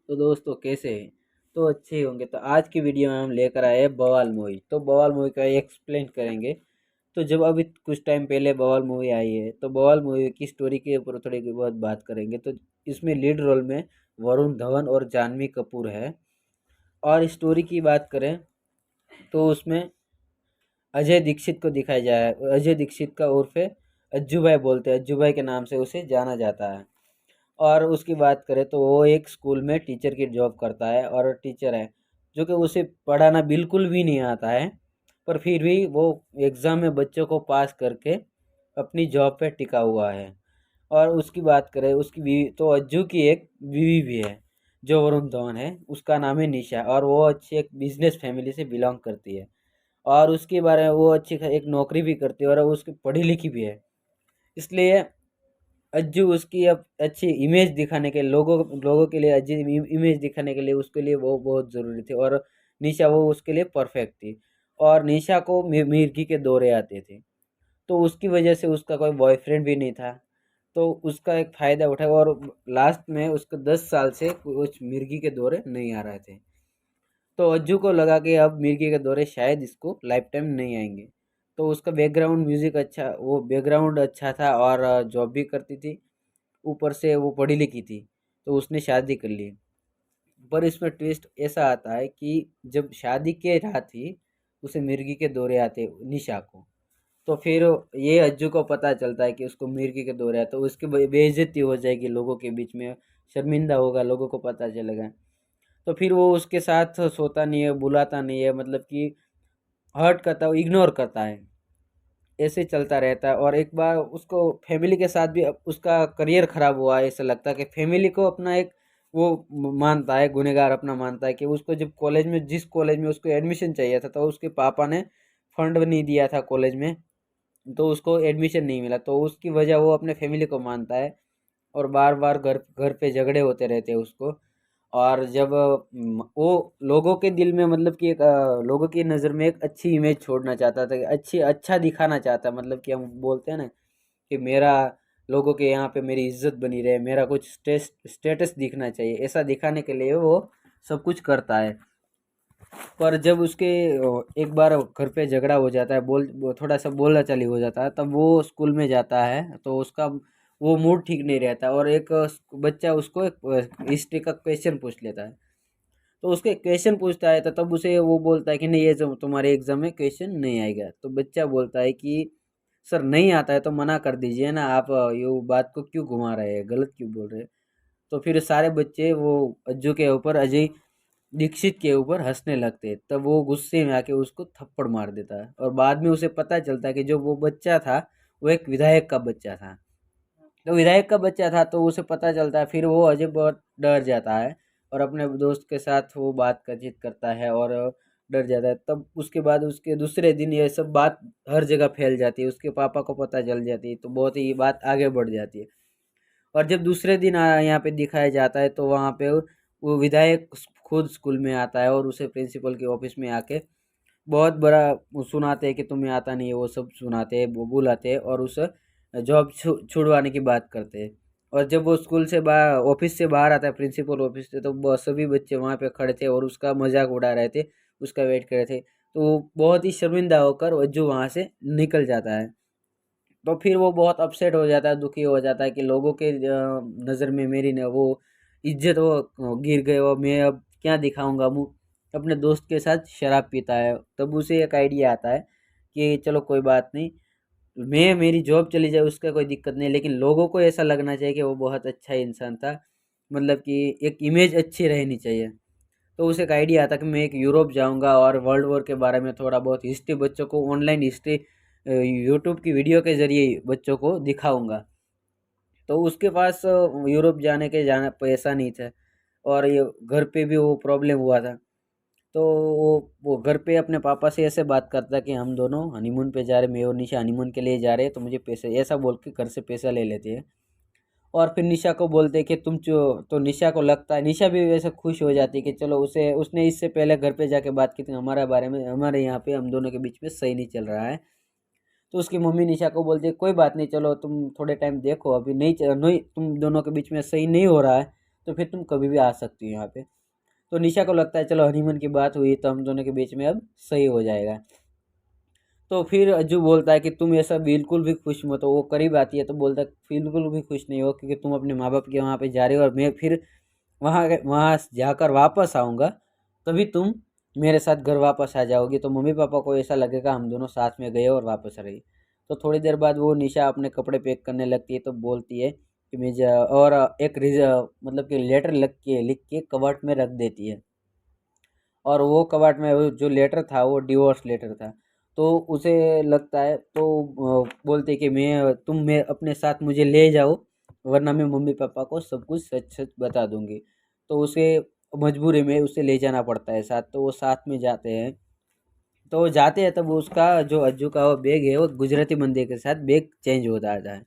तो दोस्तों कैसे हैं। तो अच्छे ही होंगे। तो आज की वीडियो में हम लेकर आए हैं बवाल मूवी। तो बवाल मूवी का एक्सप्लेन करेंगे। तो जब अभी कुछ टाइम पहले बवाल मूवी आई है तो बवाल मूवी की स्टोरी के ऊपर थोड़ी बहुत बात करेंगे। तो इसमें लीड रोल में वरुण धवन और जानवी कपूर है। और स्टोरी की बात करें तो उसमें अजय दीक्षित को दिखाया जाए। अजय दीक्षित का उर्फ अज्जू भाई बोलते हैं, अज्जू भाई के नाम से उसे जाना जाता है। और उसकी बात करें तो वो एक स्कूल में टीचर की जॉब करता है और टीचर है जो कि उसे पढ़ाना बिल्कुल भी नहीं आता है। पर फिर भी वो एग्ज़ाम में बच्चों को पास करके अपनी जॉब पे टिका हुआ है। और उसकी बात करें उसकी बीवी तो अज्जू की एक बीवी भी है जो वरुण धवन है, उसका नाम है निशा और वो अच्छी एक बिजनेस फैमिली से बिलोंग करती है। और उसके बारे में वो अच्छी एक नौकरी भी करती है और उसकी पढ़ी लिखी भी है। इसलिए अज्जू उसकी अब अच्छी इमेज दिखाने के लोगों लोगों के लिए अच्छी इमेज दिखाने के लिए उसके लिए वो बहुत ज़रूरी थी। और निशा वो उसके लिए परफेक्ट थी। और निशा को मिर्गी के दौरे आते थे तो उसकी वजह से उसका कोई बॉयफ्रेंड भी नहीं था। तो उसका एक फ़ायदा उठाया और लास्ट में उसको 10 साल से कुछ मिर्गी के दौरे नहीं आ रहे थे। तो अज्जू को लगा कि अब मिर्गी के दौरे शायद इसको लाइफ टाइम नहीं आएंगे। तो उसका बैकग्राउंड म्यूज़िक अच्छा, वो बैकग्राउंड अच्छा था और जॉब भी करती थी। ऊपर से वो पढ़ी लिखी थी तो उसने शादी कर ली। पर इसमें ट्विस्ट ऐसा आता है कि जब शादी के रात ही उसे मिर्गी के दौरे आते निशा को। तो फिर ये अज्जू को पता चलता है कि उसको मिर्गी के दौरे आते, तो उसकी बेइज्जती हो जाएगी लोगों के बीच में, शर्मिंदा होगा, लोगों को पता चलेगा। तो फिर वो उसके साथ सोता नहीं है, बुलाता नहीं है, मतलब कि हर्ट करता है, इग्नोर करता है। ऐसे चलता रहता है। और एक बार उसको फैमिली के साथ भी उसका करियर खराब हुआ है। ऐसा लगता है कि फैमिली को अपना एक वो मानता है, गुनहगार अपना मानता है कि उसको जब कॉलेज में, जिस कॉलेज में उसको एडमिशन चाहिए था तो उसके पापा ने फंड नहीं दिया था कॉलेज में, तो उसको एडमिशन नहीं मिला। तो उसकी वजह वो अपने फैमिली को मानता है और बार बार घर घर पे झगड़े होते रहते हैं उसको। और जब वो लोगों के दिल में, मतलब कि एक लोगों की नज़र में एक अच्छी इमेज छोड़ना चाहता था, अच्छी अच्छा दिखाना चाहता, मतलब कि हम बोलते हैं ना कि मेरा लोगों के यहाँ पे मेरी इज्जत बनी रहे, मेरा कुछ स्टेटस दिखना चाहिए, ऐसा दिखाने के लिए वो सब कुछ करता है। पर जब उसके एक बार घर पे झगड़ा हो जाता है, वो थोड़ा सा बोला चाली हो जाता है, तब वो स्कूल में जाता है तो उसका वो मूड ठीक नहीं रहता और एक बच्चा उसको एक हिस्ट्री का क्वेश्चन पूछ लेता है। तो उसके क्वेश्चन पूछता है तो तब उसे वो बोलता है कि नहीं, ये जो तुम्हारे एग्जाम में क्वेश्चन नहीं आएगा। तो बच्चा बोलता है कि सर नहीं आता है तो मना कर दीजिए ना, आप ये बात को क्यों घुमा रहे हैं, गलत क्यों बोल रहे हैं। तो फिर सारे बच्चे वो अज्जू के ऊपर, अजय दीक्षित के ऊपर हंसने लगते हैं। तब वो गुस्से में आके उसको थप्पड़ मार देता है और बाद में उसे पता चलता है कि जो वो बच्चा था वो एक विधायक का बच्चा था। तो विधायक का बच्चा था तो उसे पता चलता है, फिर वो अजय बहुत डर जाता है और अपने दोस्त के साथ वो बातचीत करता है और डर जाता है। तब उसके बाद उसके दूसरे दिन ये सब बात हर जगह फैल जाती है, उसके पापा को पता चल जाती है, तो बहुत ही बात आगे बढ़ जाती है। और जब दूसरे दिन यहाँ पे दिखाया जाता है तो वहाँ पे वो विधायक खुद स्कूल में आता है और उसे प्रिंसिपल के ऑफिस में आके बहुत बड़ा वो सुनाते हैं कि तुम्हें आता नहीं है, वो सब सुनाते हैं, वो बुलाते हैं और उस जॉब छुड़वाने की बात करते हैं। और जब वो स्कूल से बाहर, ऑफिस से बाहर आता है, प्रिंसिपल ऑफिस से, तो सभी बच्चे वहाँ पे खड़े थे और उसका मजाक उड़ा रहे थे, उसका वेट कर रहे थे। तो वो बहुत ही शर्मिंदा होकर जो वहाँ से निकल जाता है। तो फिर वो बहुत अपसेट हो जाता है, दुखी हो जाता है कि लोगों के नज़र में मेरी न वो इज्जत वो गिर गई और मैं अब क्या दिखाऊंगा मुँह। अपने दोस्त के साथ शराब पीता है। तब उसे एक आइडिया आता है कि चलो कोई बात नहीं, मैं मेरी जॉब चली जाए उसका कोई दिक्कत नहीं, लेकिन लोगों को ऐसा लगना चाहिए कि वो बहुत अच्छा इंसान था, मतलब कि एक इमेज अच्छी रहनी चाहिए। तो उसे एक आइडिया आता कि मैं एक यूरोप जाऊंगा और वर्ल्ड वॉर के बारे में थोड़ा बहुत हिस्ट्री बच्चों को, ऑनलाइन हिस्ट्री यूट्यूब की वीडियो के ज़रिए बच्चों को दिखाऊंगा। तो उसके पास यूरोप जाने के जाना पैसा नहीं था और ये घर पे भी वो प्रॉब्लम हुआ था। तो वो घर पे अपने पापा से ऐसे बात करता कि हम दोनों हनीमून पे जा रहे, मैं और निशा हनीमून के लिए जा रहे हैं, तो मुझे पैसे, ऐसा बोल के घर से पैसा ले लेते हैं। और फिर निशा को बोलते हैं कि तुम जो, तो निशा को लगता है, निशा भी वैसे खुश हो जाती है कि चलो, उसे उसने इससे पहले घर पे जाके बात की थी हमारे बारे में, हमारे यहाँ पे हम दोनों के बीच में सही नहीं चल रहा है। तो उसकी मम्मी निशा को बोलती है कोई बात नहीं, चलो तुम थोड़े टाइम देखो, अभी नहीं तुम दोनों के बीच में सही नहीं हो रहा है तो फिर तुम कभी भी आ सकती हो यहाँ पे। तो निशा को लगता है चलो हनीमून की बात हुई तो हम दोनों के बीच में अब सही हो जाएगा। तो फिर अज्जू बोलता है कि तुम ऐसा बिल्कुल भी खुश मत हो। वो करीब आती है तो बोलता है बिल्कुल भी खुश नहीं हो, क्योंकि तुम अपने माँ बाप के वहाँ पे जा रहे हो और मैं फिर वहाँ वहाँ जाकर वापस आऊँगा, तभी तुम मेरे साथ घर वापस आ जाओगी। तो मम्मी पापा को ऐसा लगेगा हम दोनों साथ में गए और वापस आ रही। तो थोड़ी देर बाद वो निशा अपने कपड़े पैक करने लगती है तो बोलती है कि मैं जा, और एक मतलब कि लेटर लिख के कवर्ट में रख देती है। और वो कबाट में वो जो लेटर था वो डिवोर्स लेटर था। तो उसे लगता है तो बोलते कि मैं अपने साथ मुझे ले जाओ, वरना मैं मम्मी पापा को सब कुछ सच सच बता दूंगी। तो उसे मजबूरी में उसे ले जाना पड़ता है साथ। तो वो साथ में जाते हैं। तो वो जाते हैं तब उसका जो अज्जू का वो बैग है वो गुजराती बंदे के साथ बैग चेंज हो जाता है।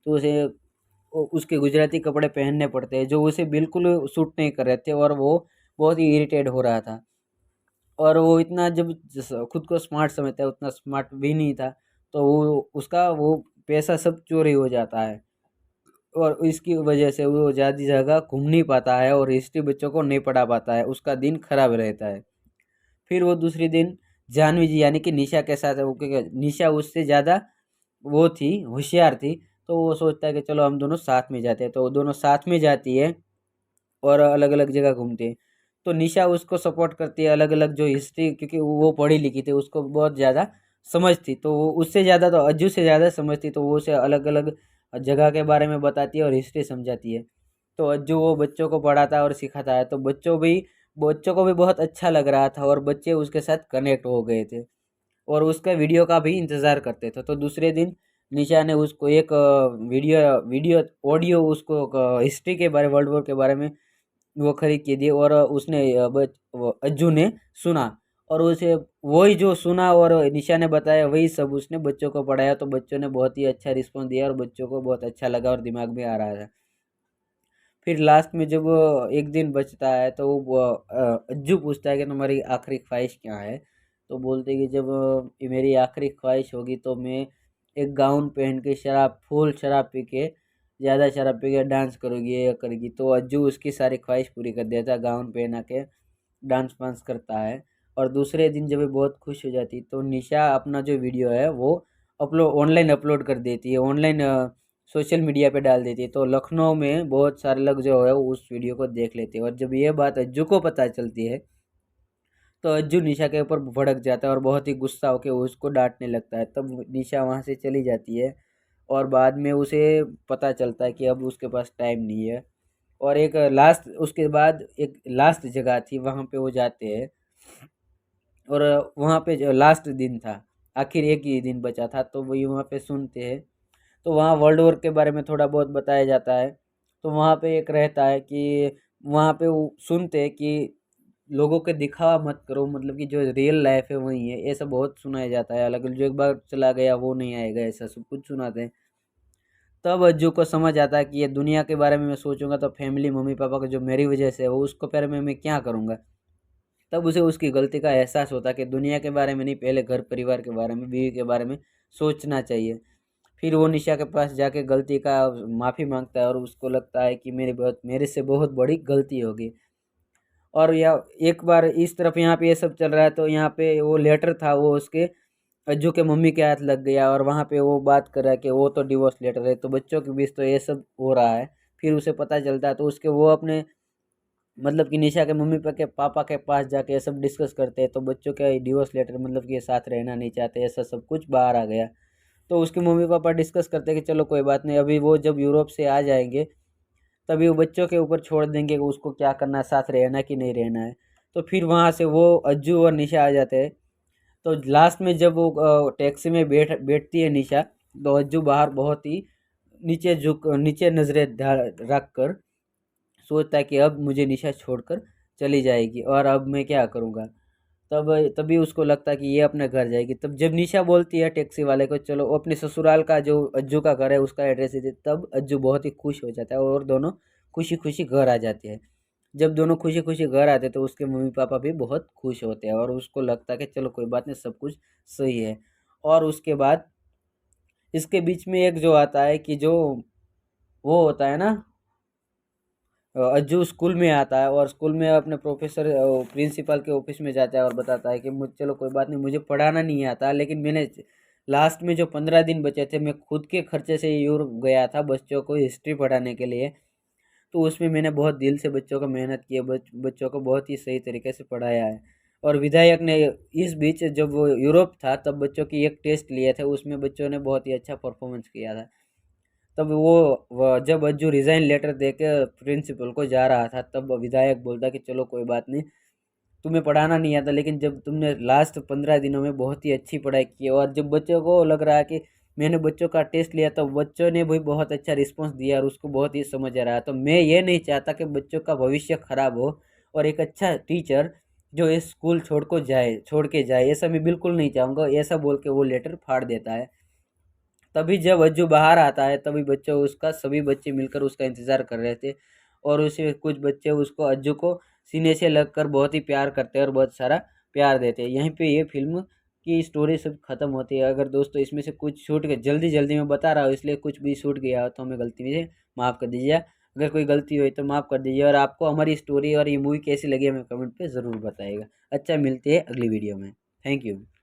तो उसे उसके गुजराती कपड़े पहनने पड़ते हैं जो उसे बिल्कुल सूट नहीं कर रहे थे, और वो बहुत ही इरिटेट हो रहा था। और वो इतना जब खुद को स्मार्ट समझता है उतना स्मार्ट भी नहीं था। तो वो उसका वो पैसा सब चोरी हो जाता है, और इसकी वजह से वो ज़्यादा जगह घूम नहीं पाता है और हिस्ट्री बच्चों को नहीं पढ़ा पाता है। उसका दिन खराब रहता है। फिर वो दूसरे दिन जानवी जी यानी कि निशा के साथ वो, क्योंकि निशा उससे ज़्यादा वो थी, होशियार थी। तो वो सोचता है कि चलो हम दोनों साथ में जाते हैं। तो वो दोनों साथ में जाती है और अलग अलग जगह घूमते हैं। तो निशा उसको सपोर्ट करती है अलग अलग जो हिस्ट्री, क्योंकि वो पढ़ी लिखी थी, उसको बहुत ज़्यादा समझ थी। तो वो उससे ज़्यादा तो अज्जू से ज़्यादा समझती, तो वो उसे अलग अलग जगह के बारे में बताती है और हिस्ट्री समझाती है। तो अज्जू वो बच्चों को पढ़ाता है और सिखाता है। तो बच्चों को भी बहुत अच्छा लग रहा था और बच्चे उसके साथ कनेक्ट हो गए थे और उसका वीडियो का भी इंतज़ार करते थे। तो दूसरे दिन निशा ने उसको एक वीडियो वीडियो ऑडियो उसको हिस्ट्री के बारे वर्ल्ड वॉर के बारे में वो खरीद के दी, और उसने वो अज्जू ने सुना। और उसे वही जो सुना और निशा ने बताया वही सब उसने बच्चों को पढ़ाया। तो बच्चों ने बहुत ही अच्छा रिस्पॉन्स दिया और बच्चों को बहुत अच्छा लगा और दिमाग में आ रहा था। फिर लास्ट में जब एक दिन बचता है तो वो अज्जू पूछता है कि तुम्हारी आखिरी ख्वाहिश क्या है। तो बोलते हैं कि जब ये मेरी आखिरी ख्वाहिश होगी तो मैं एक गाउन पहन के फुल शराब पी के, ज़्यादा शराब पी के डांस करूँगी, ये करेगी। तो अज्जू उसकी सारी ख्वाहिश पूरी कर देता है, गाउन पहना के डांस वांस करता है। और दूसरे दिन जब ये बहुत खुश हो जाती तो निशा अपना जो वीडियो है वो ऑनलाइन अपलोड कर देती है, ऑनलाइन सोशल मीडिया पे डाल देती है। तो लखनऊ में बहुत सारे लोग जो है वो उस वीडियो को देख लेते हैं। और जब ये बात अज्जू को पता चलती है तो अज्जू निशा के ऊपर भड़क जाता है और बहुत ही गुस्सा होकर उसको डांटने लगता है। तब निशा वहाँ से चली जाती है और बाद में उसे पता चलता है कि अब उसके पास टाइम नहीं है। और एक लास्ट उसके बाद एक लास्ट जगह थी वहाँ पे वो जाते हैं। और वहाँ पे जो लास्ट दिन था, आखिर एक ही दिन बचा था, तो वही वहाँ पे सुनते हैं। तो वहाँ वर्ल्ड वॉर के बारे में थोड़ा बहुत बताया जाता है। तो वहाँ पे एक रहता है कि वहाँ पे वो सुनते हैं कि लोगों के दिखावा मत करो, मतलब कि जो रियल लाइफ है वही है, ऐसा बहुत सुनाया जाता है। अलग जो एक बार चला गया वो नहीं आएगा, ऐसा सब कुछ सुनाते हैं। तब अज्जू को समझ आता है कि ये दुनिया के बारे में मैं सोचूंगा तो फैमिली मम्मी पापा को जो मेरी वजह से है वो उसको बारे में मैं क्या करूँगा। तब उसे उसकी गलती का एहसास होता है कि दुनिया के बारे में नहीं, पहले घर परिवार के बारे में, बीवी के बारे में सोचना चाहिए। फिर वो निशा के पास जाके गलती का माफ़ी मांगता है और उसको लगता है कि मेरे से बहुत बड़ी गलती होगी। और या एक बार इस तरफ यहाँ पे ये सब चल रहा है तो यहाँ पे वो लेटर था वो उसके अज्जू के मम्मी के हाथ लग गया और वहाँ पे वो बात कर रहा है कि वो तो डिवोर्स लेटर है, तो बच्चों के बीच तो ये सब हो रहा है। फिर उसे पता चलता है तो उसके वो अपने मतलब कि निशा के मम्मी पापा के पास जाके ये सब डिस्कस करते हैं। तो बच्चों के डिवोर्स लेटर मतलब कि ये साथ रहना नहीं चाहते, ऐसा सब कुछ बाहर आ गया। तो उसके मम्मी पापा डिस्कस करते हैं कि चलो कोई बात नहीं, अभी वो जब यूरोप से आ जाएंगे तभी वो बच्चों के ऊपर छोड़ देंगे कि उसको क्या करना है, साथ रहना कि नहीं रहना है। तो फिर वहाँ से वो अज्जू और निशा आ जाते हैं। तो लास्ट में जब वो टैक्सी में बैठती है निशा, तो अज्जू बाहर बहुत ही नीचे नजरें रख कर सोचता है कि अब मुझे निशा छोड़कर चली जाएगी और अब मैं क्या करूँगा। तब तभी उसको लगता है कि ये अपने घर जाएगी। तब जब निशा बोलती है टैक्सी वाले को चलो वो अपने ससुराल का जो अज्जू का घर है उसका एड्रेस दे दे, तब अज्जू बहुत ही खुश हो जाता है और दोनों खुशी खुशी घर आ जाते हैं। जब दोनों खुशी खुशी घर आते हैं तो उसके मम्मी पापा भी बहुत खुश होते हैं और उसको लगता है कि चलो कोई बात नहीं, सब कुछ सही है। और उसके बाद इसके बीच में एक जो आता है कि जो वो होता है ना, अज्जू स्कूल में आता है और स्कूल में अपने प्रोफेसर प्रिंसिपल के ऑफिस में जाता है और बताता है कि मुझ चलो कोई बात नहीं, मुझे पढ़ाना नहीं आता, लेकिन मैंने लास्ट में जो 15 दिन बचे थे मैं खुद के खर्चे से यूरोप गया था बच्चों को हिस्ट्री पढ़ाने के लिए। तो उसमें मैंने बहुत दिल से बच्चों को मेहनत की है, बच्चों को बहुत ही सही तरीके से पढ़ाया है। और विधायक ने इस बीच जब वो यूरोप था तब बच्चों की एक टेस्ट लिए थे, उसमें बच्चों ने बहुत ही अच्छा परफॉर्मेंस किया था। तब वो जब अज्जू रिजाइन लेटर दे के प्रिंसिपल को जा रहा था तब विधायक बोलता कि चलो कोई बात नहीं, तुम्हें पढ़ाना नहीं आता, लेकिन जब तुमने लास्ट 15 दिनों में बहुत ही अच्छी पढ़ाई की और जब बच्चों को लग रहा है कि मैंने बच्चों का टेस्ट लिया तो बच्चों ने भी बहुत अच्छा रिस्पॉन्स दिया और उसको बहुत ही समझ आ रहा है। तो मैं ये नहीं चाहता कि बच्चों का भविष्य खराब हो और एक अच्छा टीचर जो इस स्कूल छोड़ के जाए, ऐसा मैं बिल्कुल नहीं चाहूँगा। ऐसा बोल के वो लेटर फाड़ देता है। तभी जब अज्जू बाहर आता है तभी बच्चों उसका सभी बच्चे मिलकर उसका इंतज़ार कर रहे थे और उसे कुछ बच्चे उसको अज्जू को सीने से लगकर बहुत ही प्यार करते हैं और बहुत सारा प्यार देते हैं। यहीं पे ये फिल्म की स्टोरी सब खत्म होती है। अगर दोस्तों इसमें से कुछ छूट गया, जल्दी जल्दी में बता रहा हूँ इसलिए कुछ भी छूट गया हो तो हमें गलती से माफ़ कर दीजिए। अगर कोई गलती हुई तो माफ़ कर दीजिए और आपको हमारी स्टोरी और ये मूवी कैसी लगी हमें कमेंट पे ज़रूर बताइएगा। अच्छा, मिलते हैं अगली वीडियो में। Thank you.